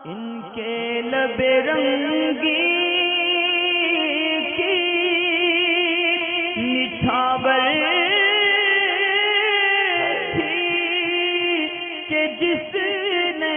ان کے لب رنگی کی نچھاور تھی کہ جس نے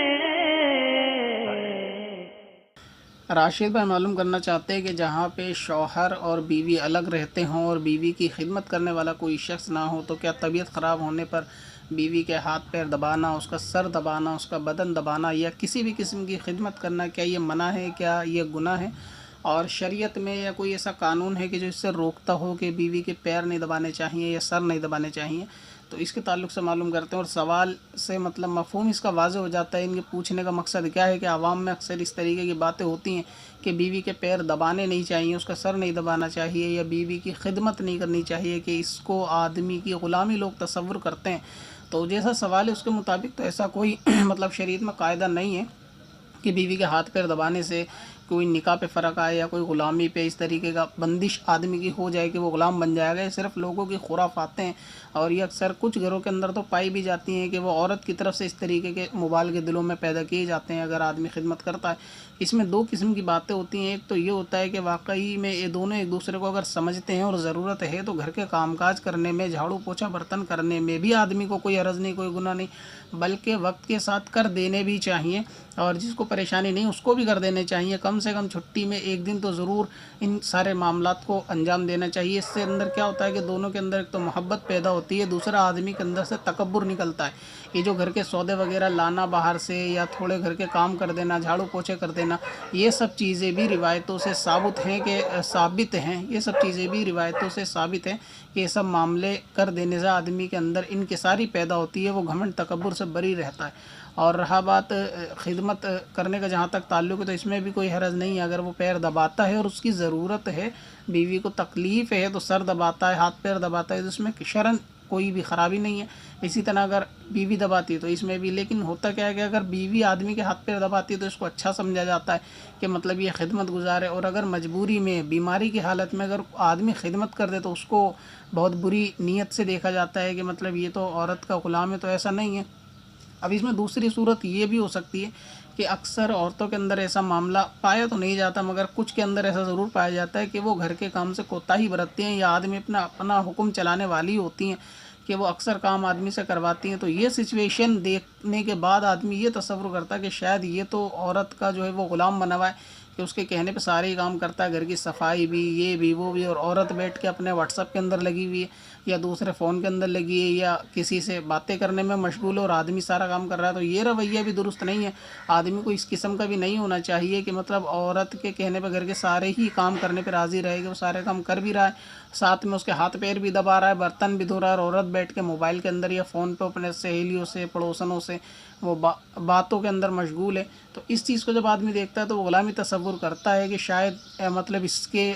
راشد بھائی معلوم کرنا چاہتے ہیں کہ جہاں پہ شوہر اور بیوی الگ رہتے ہوں اور بیوی کی خدمت کرنے والا کوئی شخص نہ ہو تو کیا طبیعت خراب ہونے پر بیوی کے ہاتھ پیر دبانا، اس کا سر دبانا، اس کا بدن دبانا یا کسی بھی قسم کی خدمت کرنا کیا یہ منع ہے، کیا یہ گناہ ہے؟ اور شریعت میں یا کوئی ایسا قانون ہے کہ جو اس سے روکتا ہو کہ بیوی کے پیر نہیں دبانے چاہیے یا سر نہیں دبانے چاہیے؟ تو اس کے تعلق سے معلوم کرتے ہیں، اور سوال سے مطلب مفہوم اس کا واضح ہو جاتا ہے۔ ان کے پوچھنے کا مقصد کیا ہے کہ عوام میں اکثر اس طریقے کی باتیں ہوتی ہیں کہ بیوی کے پیر دبانے نہیں چاہیے، اس کا سر نہیں دبانا چاہیے یا بیوی کی خدمت نہیں کرنی چاہیے، کہ اس کو آدمی کی غلامی لوگ تصور کرتے ہیں۔ تو جیسا سوال ہے اس کے مطابق تو ایسا کوئی مطلب شریعت میں قاعدہ نہیں ہے کہ بیوی کے ہاتھ پیر دبانے سے کوئی نکاح پہ فرق آئے یا کوئی غلامی پہ اس طریقے کا بندش آدمی کی ہو جائے کہ وہ غلام بن جائے گا۔ یہ صرف لوگوں کی خرافاتیں ہیں، اور یہ اکثر کچھ گھروں کے اندر تو پائی بھی جاتی ہیں کہ وہ عورت کی طرف سے اس طریقے کے مبالغے دلوں میں پیدا کیے جاتے ہیں اگر آدمی خدمت کرتا ہے۔ اس میں دو قسم کی باتیں ہوتی ہیں، ایک تو یہ ہوتا ہے کہ واقعی میں یہ دونوں ایک دوسرے کو اگر سمجھتے ہیں اور ضرورت ہے تو گھر کے کام کاج کرنے میں، جھاڑو پوچھا برتن کرنے میں بھی آدمی کو کوئی حرج نہیں، کوئی گناہ نہیں، بلکہ وقت کے ساتھ کر دینے بھی چاہیے، اور جس کو پریشانی نہیں اس کو بھی کر دینے چاہیے۔ کم سے کم چھٹی میں ایک دن تو ضرور ان سارے معاملات کو انجام دینا چاہیے۔ اس سے اندر کیا ہوتا ہے کہ دونوں کے اندر ایک تو محبت پیدا ہوتی ہے، دوسرا آدمی کے اندر سے تکبر نکلتا ہے۔ یہ جو گھر کے سودے وغیرہ لانا باہر سے یا تھوڑے گھر کے کام کر دینا، جھاڑو پوچھے کر دینا، یہ سب چیزیں بھی روایتوں سے ثابت ہیں یہ سب چیزیں بھی روایتوں سے ثابت ہیں کہ یہ سب معاملے کر دینے سے آدمی کے اندر انکساری پیدا ہوتی ہے، وہ گھمنڈ تکبر سے بری رہتا ہے۔ اور رہا بات خدمت کرنے کا جہاں تک تعلق ہے تو اس میں بھی کوئی حرج نہیں ہے، اگر وہ پیر دباتا ہے اور اس کی ضرورت ہے، بیوی کو تکلیف ہے تو سر دباتا ہے، ہاتھ پیر دباتا ہے، تو اس میں شرعاً کوئی بھی خرابی نہیں ہے۔ اسی طرح اگر بیوی دباتی ہے تو اس میں بھی، لیکن ہوتا کیا ہے کہ اگر بیوی آدمی کے ہاتھ پیر دباتی ہے تو اس کو اچھا سمجھا جاتا ہے کہ مطلب یہ خدمت گزار ہے، اور اگر مجبوری میں، بیماری کی حالت میں اگر آدمی خدمت کر دے تو اس کو بہت بری نیت سے دیکھا جاتا ہے کہ مطلب یہ تو عورت کا غلام ہے، تو ایسا نہیں ہے۔ اب اس میں دوسری صورت یہ بھی ہو سکتی ہے کہ اکثر عورتوں کے اندر ایسا معاملہ پایا تو نہیں جاتا، مگر کچھ کے اندر ایسا ضرور پایا جاتا ہے کہ وہ گھر کے کام سے کوتاہی برتتی ہیں، یا آدمی اپنا حکم چلانے والی ہوتی ہیں کہ وہ اکثر کام آدمی سے کرواتی ہیں۔ تو یہ سچویشن دیکھنے کے بعد آدمی یہ تصور کرتا ہے کہ شاید یہ تو عورت کا جو ہے وہ غلام بنا ہوا ہے کہ اس کے کہنے پہ سارے ہی کام کرتا ہے، گھر کی صفائی بھی، یہ بھی، وہ بھی، اور عورت بیٹھ کے اپنے واٹس ایپ کے اندر لگی ہوئی ہے یا دوسرے فون کے اندر لگی ہے یا کسی سے باتیں کرنے میں مشغول ہے، اور آدمی سارا کام کر رہا ہے۔ تو یہ رویہ بھی درست نہیں ہے، آدمی کو اس قسم کا بھی نہیں ہونا چاہیے کہ مطلب عورت کے کہنے پہ گھر کے سارے ہی کام کرنے پہ راضی رہے گا، وہ سارے کام کر بھی رہا ہے، ساتھ میں اس کے ہاتھ پیر بھی دبا رہا ہے، برتن بھی دھو رہا ہے، اور عورت بیٹھ کے موبائل کے اندر یا فون پہ اپنے سہیلیوں سے، پڑوسنوں سے وہ باتوں کے اندر مشغول ہے۔ تو اس چیز کو جب آدمی دیکھتا ہے تو وہ غلامی تصور کرتا ہے کہ شاید مطلب اس کے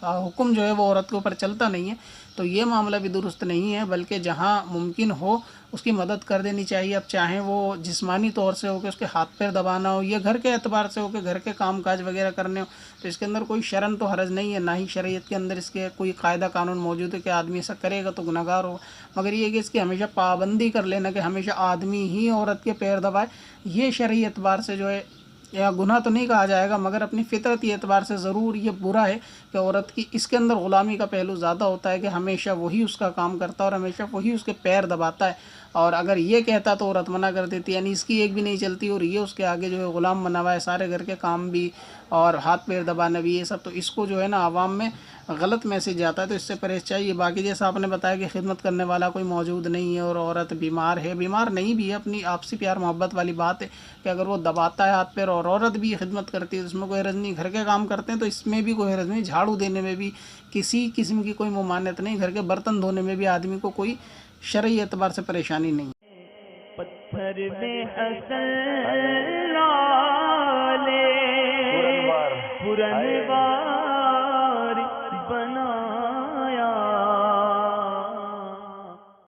حکم جو ہے وہ عورت کے اوپر چلتا نہیں ہے۔ تو یہ معاملہ بھی درست نہیں ہے، بلکہ جہاں ممکن ہو اس کی مدد کر دینی چاہیے۔ اب چاہیں وہ جسمانی طور سے ہو کہ اس کے ہاتھ پیر دبانا ہو، یا گھر کے اعتبار سے ہو کہ گھر کے کام کاج وغیرہ کرنے ہو، تو اس کے اندر کوئی شرعاً تو حرج نہیں ہے، نہ ہی شریعت کے اندر اس کے کوئی قاعدہ قانون موجود ہے کہ آدمی ایسا کرے گا تو گنہگار ہوگا، مگر یہ کہ اس کی ہمیشہ پابندی کر لینا کہ ہمیشہ آدمی ہی عورت کے پیر دبائے، یہ شرعی اعتبار سے جو ہے یا گناہ تو نہیں کہا جائے گا، مگر اپنی فطرتی اعتبار سے ضرور یہ برا ہے کہ عورت کی اس کے اندر غلامی کا پہلو زیادہ ہوتا ہے کہ ہمیشہ وہی اس کا کام کرتا ہے اور ہمیشہ وہی اس کے پیر دباتا ہے، اور اگر یہ کہتا تو عورت منع کر دیتی، یعنی اس کی ایک بھی نہیں چلتی اور یہ اس کے آگے جو ہے غلام بنا ہوا ہے، سارے گھر کے کام بھی اور ہاتھ پیر دبانا بھی، یہ سب تو اس کو جو ہے نا عوام میں غلط میسج جاتا ہے، تو اس سے پرہیز چاہیے۔ باقی جیسا آپ نے بتایا کہ خدمت کرنے والا کوئی موجود نہیں ہے اور عورت بیمار ہے، بیمار نہیں بھی ہے، اپنی آپسی پیار محبت والی بات ہے کہ اگر وہ دباتا ہے ہاتھ پیر اور عورت بھی خدمت کرتی ہے تو اس میں کوئی حرج نہیں، گھر کے کام کرتے ہیں تو اس میں بھی کوئی حرج نہیں، جھاڑو دینے میں بھی کسی قسم کی کوئی ممانعت نہیں، گھر کے برتن دھونے میں بھی آدمی کو کوئی شرعی اعتبار سے پریشانی نہیں۔ پتھر میں حسن لالے پرنوار